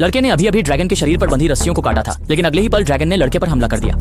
लड़के ने अभी अभी ड्रैगन के शरीर पर बंधी रस्सियों को काटा था, लेकिन अगले ही पल ड्रैगन ने लड़के पर हमला कर दिया।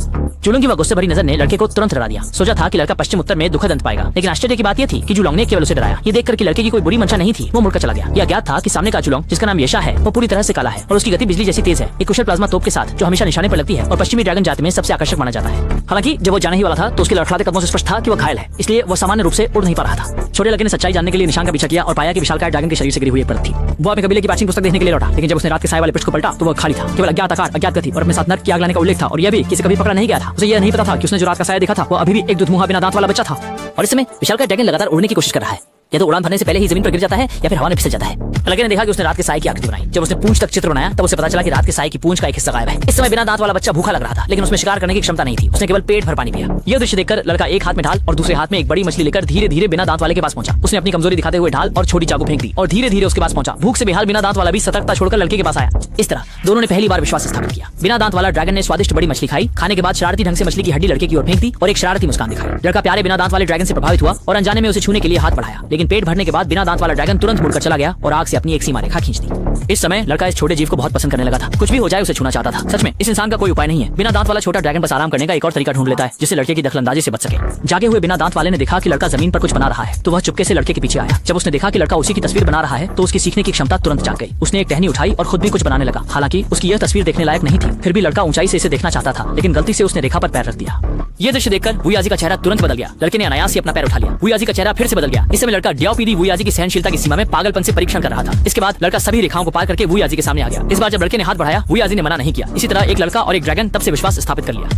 जुलोंग की वह गुस्से भरी नजर ने लड़के को तुरंत डरा दिया। सोचा था कि लड़का पश्चिम उत्तर में दुखद अंत पाएगा, लेकिन आश्चर्य की बात यह थी कि जुलोंग ने केवल उसे डराया। ये देखकर कि लड़के की कोई बुरी मंशा नहीं थी, वो मुड़कर चला गया। यह ज्ञात था कि सामने का जुलोंग, जिसका नाम येशा है, वो पूरी तरह से काला है और उसकी गति बिजली जैसी तेज है, एक कुशल प्लाज्मा तोप के साथ जो हमेशा निशाने पर लगती है और पश्चिमी ड्रैगन जाति में सबसे आकर्षक माना जाता है। हालांकि जब वो जाने ही वाला था तो उसके लड़खड़ाते कदमों से स्पष्ट था कि वो घायल है, इसलिए वो सामान्य रूप से उड़ नहीं पा रहा था। छोटे लड़के ने सच्चाई जानने के लिए निशान का पीछा किया और पाया कि विशालकाय ड्रैगन के शरीर से गिरी हुई एक परत थी। वो अपने कबीले की प्राचीन पुस्तक देखने के लिए लौटा, लेकिन जब उसने रात के साए वाले पृष्ठ को पलटा तो वो खाली था। केवल अज्ञात आकार, अज्ञात गति और अपने साथ नर्क की आग लाने का उल्लेख था, और यह भी किसी कभी पकड़ा नहीं गया था। उसे यह नहीं पता था कि उसने जो रात का साया देखा था वो अभी भी एक दुधमुहा बिना दांत वाला बच्चा था। और इस समय विशालकाय ड्रैगन लगातार उड़ने की कोशिश कर रहा है। या तो उड़ान भरने से पहले ही जमीन पर गिर जाता है या फिर हवा में फिसल जाता है। लड़के ने देखा कि उसने रात के साए की आकृति बनाई। जब उसने पूंछ तक चित्र बनाया तब उसे पता चला कि रात के साए की पूंछ का एक हिस्सा गायब है। इस समय बिना दांत वाला बच्चा भूखा लग रहा था, लेकिन उसमें शिकार करने की क्षमता नहीं थी। उसने केवल पेट भर पानी पिया। यह दृश्य देखकर लड़का एक हाथ में ढाल और दूसरे हाथ में एक बड़ी मछली लेकर धीरे धीरे बिना दांत वाले के पास पहुंचा। उसने अपनी कमजोरी दिखाते हुए ढाल और छोटी चाकू फेंक दी और धीरे धीरे उसके पास पहुंचा। भूख से बेहाल बिना दांत वाला भी सतर्कता छोड़कर लड़के के पास आया। इस तरह दोनों ने पहली बार विश्वास स्थापित किया। बिना दांत वाला ड्रैगन ने स्वादिष्ट बड़ी मछली खाई। खाने के बाद शरारती ढंग से मछली की हड्डी लड़के की ओर फेंक दी और एक शरारती मुस्कान दिखाई। लड़का प्यारे बिना दांत वाले ड्रैगन से प्रभावित हुआ और अनजाने में उसे छूने के लिए हाथ बढ़ाया, लेकिन पेट भरने के बाद बिना दांत वाला ड्रैगन तुरंत मुड़कर चला गया और आग से अपनी एक सीमा रेखा खींच दी। इस समय लड़का इस छोटे जीव को बहुत पसंद करने लगा था। कुछ भी हो जाए उसे छूना चाहता था। सच में इस इंसान का कोई उपाय नहीं है। बिना दांत वाला छोटा ड्रैगन बस आराम करने का एक और तरीका ढूंढ लेता है जिससे लड़के की दखलंदाजी से बच सके। जागे हुए बिना दांत वाले ने देखा कि लड़का जमीन पर कुछ बना रहा है, तो वह चुपके से लड़के के पीछे आया। जब उसने देखा कि लड़का उसी की तस्वीर बना रहा है तो उसकी सीखने की क्षमता तुरंत जाग गई। उसने एक टहनी उठाई और खुद भी कुछ बनाने लगा। हालांकि उसकी यह तस्वीर देखने लायक नहीं थी, फिर भी लड़का ऊंचाई से इसे देखना चाहता था, लेकिन गलती से उसने रेखा पर पैर रख दिया। यह दृश्य देखकर वुयाजी का चेहरा तुरंत बदल गया। लड़के ने अनायास ही अपना पैर उठा लिया। वुयाजी का चेहरा फिर से बदल गया। इस समय लड़का ड्याओपीडी वुयाजी की सहनशीलता की सीमा में पागलपन से परीक्षण कर रहा था। इसके बाद लड़का सभी रेखाओं को पार करके वुयाजी के सामने आ गया। इस बार जब लड़के ने हाथ बढ़ाया वुयाजी ने मना नहीं किया। इसी तरह एक लड़का और एक ड्रैगन तब से विश्वास स्थापित कर लिया।